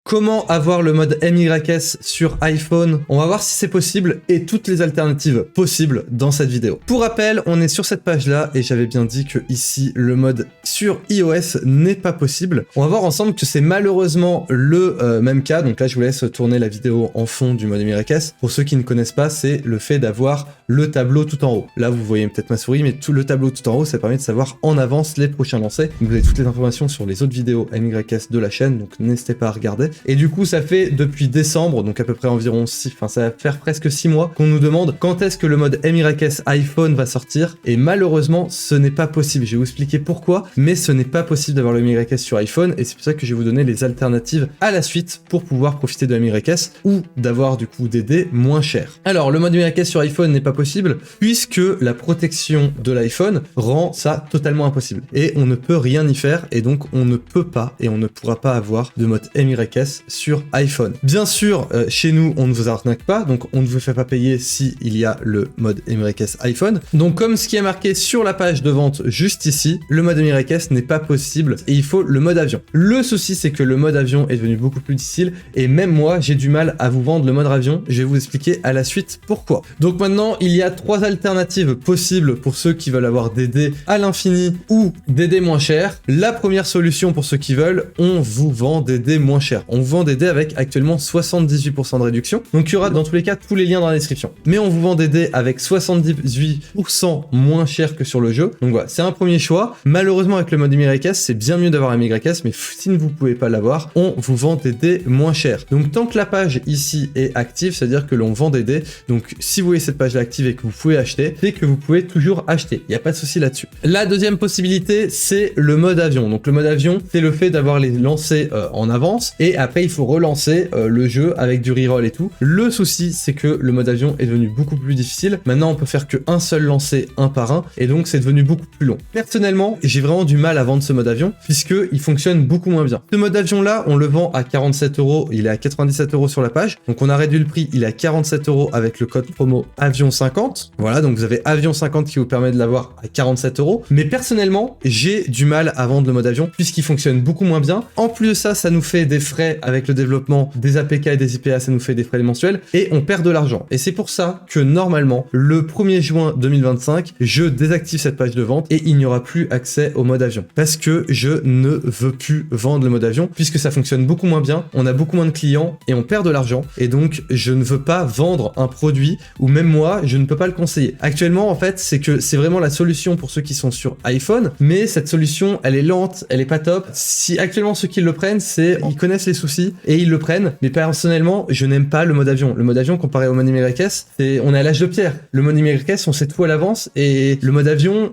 Comment avoir le mode MYS sur iPhone? On va voir si c'est possible et toutes les alternatives possibles dans cette vidéo. Pour rappel, on est sur cette page-là et j'avais bien dit que ici, le mode sur iOS n'est pas possible. On va voir ensemble que c'est malheureusement le même cas. Donc là, je vous laisse tourner la vidéo en fond du mode MYS. Pour ceux qui ne connaissent pas, c'est le fait d'avoir le tableau tout en haut. Là, vous voyez peut-être ma souris, mais tout le tableau tout en haut, ça permet de savoir en avance les prochains lancers. Donc, vous avez toutes les informations sur les autres vidéos MYS de la chaîne, donc n'hésitez pas à regarder. Et du coup, ça fait depuis décembre, donc à peu près environ ça va faire presque 6 mois qu'on nous demande quand est-ce que le mode MYS iPhone va sortir. Et malheureusement, ce n'est pas possible. Je vais vous expliquer pourquoi, mais ce n'est pas possible d'avoir le MYS sur iPhone. Et c'est pour ça que je vais vous donner les alternatives à la suite pour pouvoir profiter de MYS ou d'avoir du coup des dés moins chers. Alors, le mode MYS sur iPhone n'est pas possible puisque la protection de l'iPhone rend ça totalement impossible. Et on ne peut rien y faire et donc on ne peut pas et on ne pourra pas avoir de mode MYS sur iPhone. Bien sûr, chez nous, on ne vous arnaque pas, donc on ne vous fait pas payer si il y a le mode MYS iPhone. Donc comme ce qui est marqué sur la page de vente juste ici, le mode MYS n'est pas possible et il faut le mode avion. Le souci, c'est que le mode avion est devenu beaucoup plus difficile et même moi, j'ai du mal à vous vendre le mode avion. Je vais vous expliquer à la suite pourquoi. Donc maintenant, il y a 3 alternatives possibles pour ceux qui veulent avoir des dés à l'infini ou des dés moins chers. La première solution pour ceux qui veulent, on vous vend des dés moins chers. On vous vend des dés avec actuellement 78% de réduction. Donc il y aura dans tous les cas tous les liens dans la description. Mais on vous vend des dés avec 78% moins cher que sur le jeu. Donc voilà, c'est un premier choix. Malheureusement avec le mode MYS, c'est bien mieux d'avoir un MYS, mais si vous ne pouvez pas l'avoir, on vous vend des dés moins chers. Donc tant que la page ici est active, c'est-à-dire que l'on vend des dés. Donc si vous voyez cette page là active et que vous pouvez acheter, c'est que vous pouvez toujours acheter. Il n'y a pas de souci là-dessus. La deuxième possibilité, c'est le mode avion. Donc le mode avion, c'est le fait d'avoir les lancers en avance et après il faut relancer le jeu avec du reroll et tout. Le souci, c'est que le mode avion est devenu beaucoup plus difficile. Maintenant, on peut faire qu'un seul lancer un par un et donc c'est devenu beaucoup plus long. Personnellement, j'ai vraiment du mal à vendre ce mode avion puisque il fonctionne beaucoup moins bien. Ce mode avion là, on le vend à 47 €, il est à 97 € sur la page. Donc on a réduit le prix, il est à 47 € avec le code promo avion50. Voilà, donc vous avez avion50 qui vous permet de l'avoir à 47 €. Mais personnellement, j'ai du mal à vendre le mode avion puisqu'il fonctionne beaucoup moins bien. En plus de ça, ça nous fait des frais avec le développement des APK et des IPA, ça nous fait des frais mensuels et on perd de l'argent. Et c'est pour ça que normalement, le 1er juin 2025, je désactive cette page de vente et il n'y aura plus accès au mode avion. Parce que je ne veux plus vendre le mode avion puisque ça fonctionne beaucoup moins bien, on a beaucoup moins de clients et on perd de l'argent. Et donc, je ne veux pas vendre un produit où même moi, je ne peux pas le conseiller. Actuellement, en fait, c'est que c'est vraiment la solution pour ceux qui sont sur iPhone, mais cette solution, elle est lente, elle est pas top. Si actuellement ceux qui le prennent, ils connaissent les soucis et ils le prennent. Mais personnellement, je n'aime pas le mode avion. Le mode avion comparé au mode MYS, on est à l'âge de pierre. Le mode MYS, on sait tout à l'avance et le mode avion,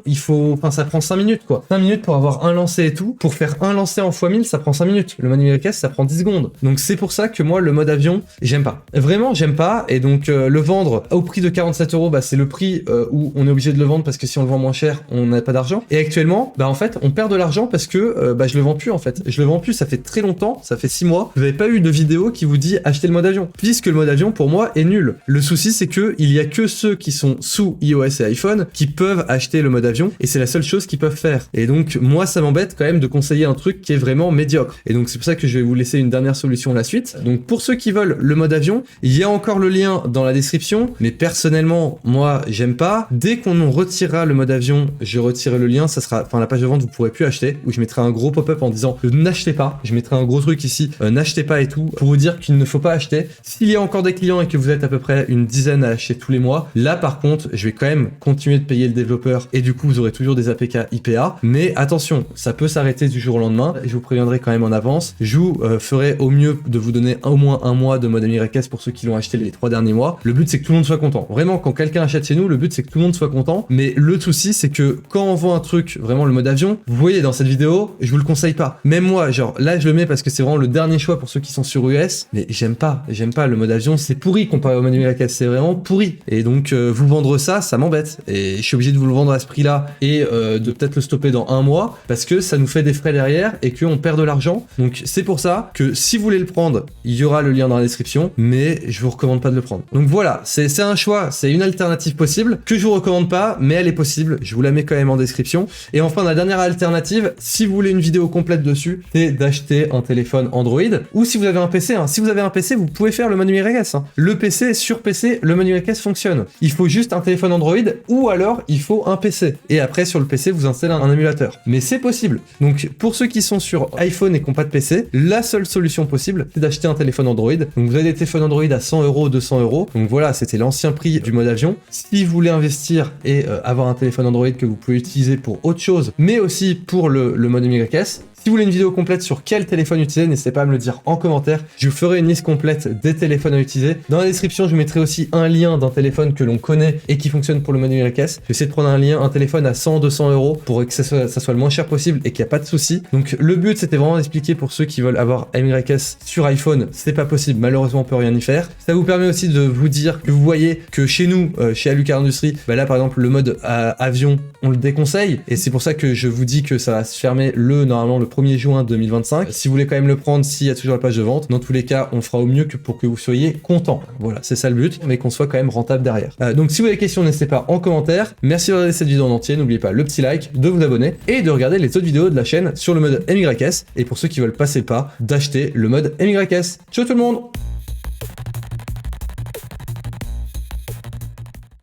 ça prend 5 minutes quoi. 5 minutes pour avoir un lancer et tout. Pour faire un lancer en x1000, ça prend 5 minutes. Le mode MYS, ça prend 10 secondes. Donc c'est pour ça que moi, le mode avion, j'aime pas. Vraiment, j'aime pas. Et donc le vendre au prix de 47 €, bah, c'est le prix où on est obligé de le vendre parce que si on le vend moins cher, on n'a pas d'argent. Et actuellement, bah en fait, on perd de l'argent parce que je le vends plus en fait. Je le vends plus, ça fait très longtemps, ça fait 6 mois. Vous n'avez pas eu de vidéo qui vous dit acheter le mode avion, puisque le mode avion pour moi est nul. Le souci c'est que il y a que ceux qui sont sous iOS et iPhone qui peuvent acheter le mode avion et c'est la seule chose qu'ils peuvent faire. Et donc moi ça m'embête quand même de conseiller un truc qui est vraiment médiocre. Et donc c'est pour ça que je vais vous laisser une dernière solution la suite. Donc pour ceux qui veulent le mode avion, il y a encore le lien dans la description, mais personnellement moi j'aime pas. Dès qu'on retirera le mode avion, je retirerai le lien, ça sera, enfin la page de vente vous pourrez plus acheter, où je mettrai un gros pop-up en disant n'achetez pas, je mettrai un gros truc ici, n'achetez pas et tout, pour vous dire qu'il ne faut pas acheter. S'il y a encore des clients et que vous êtes à peu près une dizaine à acheter tous les mois, là par contre je vais quand même continuer de payer le développeur et du coup vous aurez toujours des APK IPA, mais attention, ça peut s'arrêter du jour au lendemain, je vous préviendrai quand même en avance, je vous ferai au mieux de vous donner au moins un mois de mode MYS pour ceux qui l'ont acheté les 3 derniers mois. Le but c'est que tout le monde soit content, vraiment quand quelqu'un achète chez nous, le but c'est que tout le monde soit content, mais le souci c'est que quand on vend un truc, vraiment le mode avion, vous voyez dans cette vidéo, je vous le conseille pas. Même moi, genre là je le mets parce que c'est vraiment le dernier choix pour ceux qui sont sur US, mais j'aime pas le mode avion, c'est pourri comparé au mode MYS, c'est vraiment pourri. Et donc vous vendre ça m'embête. Et je suis obligé de vous le vendre à ce prix-là et de peut-être le stopper dans un mois parce que ça nous fait des frais derrière et qu'on perd de l'argent. Donc c'est pour ça que si vous voulez le prendre, il y aura le lien dans la description, mais je vous recommande pas de le prendre. Donc voilà, c'est un choix, c'est une alternative possible que je vous recommande pas, mais elle est possible. Je vous la mets quand même en description. Et enfin, la dernière alternative, si vous voulez une vidéo complète dessus, c'est d'acheter un téléphone Android. ou si vous avez un PC, hein. Si vous avez un PC, vous pouvez faire le mode MyRKS, hein. Le PC, sur PC, le mode MyRKS fonctionne. Il faut juste un téléphone Android, ou alors il faut un PC. Et après, sur le PC, vous installez un émulateur. Mais c'est possible. Donc, pour ceux qui sont sur iPhone et qui n'ont pas de PC, la seule solution possible, c'est d'acheter un téléphone Android. Donc, vous avez des téléphones Android à 100 €, 200 €. Donc voilà, c'était l'ancien prix du mode avion. Si vous voulez investir et avoir un téléphone Android que vous pouvez utiliser pour autre chose, mais aussi pour le mode MyRKS, si vous voulez une vidéo complète sur quel téléphone utiliser, n'hésitez pas à me le dire en commentaire. Je vous ferai une liste complète des téléphones à utiliser. Dans la description, je vous mettrai aussi un lien d'un téléphone que l'on connaît et qui fonctionne pour le mode MyRKS. Je vais essayer de prendre un téléphone à 100, 200 € pour que ça soit le moins cher possible et qu'il n'y a pas de souci. Donc le but, c'était vraiment d'expliquer pour ceux qui veulent avoir MyRKS sur iPhone, c'est pas possible. Malheureusement, on peut rien y faire. Ça vous permet aussi de vous dire que vous voyez que chez nous, chez Alucard Industries, bah là par exemple, le mode avion, on le déconseille. Et c'est pour ça que je vous dis que ça va se fermer normalement le 1er juin 2025. Si vous voulez quand même le prendre, s'il y a toujours la page de vente, dans tous les cas, on fera au mieux pour que vous soyez content. Voilà, c'est ça le but, mais qu'on soit quand même rentable derrière. Donc si vous avez des questions, n'hésitez pas en commentaire. Merci de regarder cette vidéo en entier. N'oubliez pas le petit like, de vous abonner et de regarder les autres vidéos de la chaîne sur le mode MyRKS. Et pour ceux qui veulent passer le pas, d'acheter le mode MyRKS. Ciao tout le monde!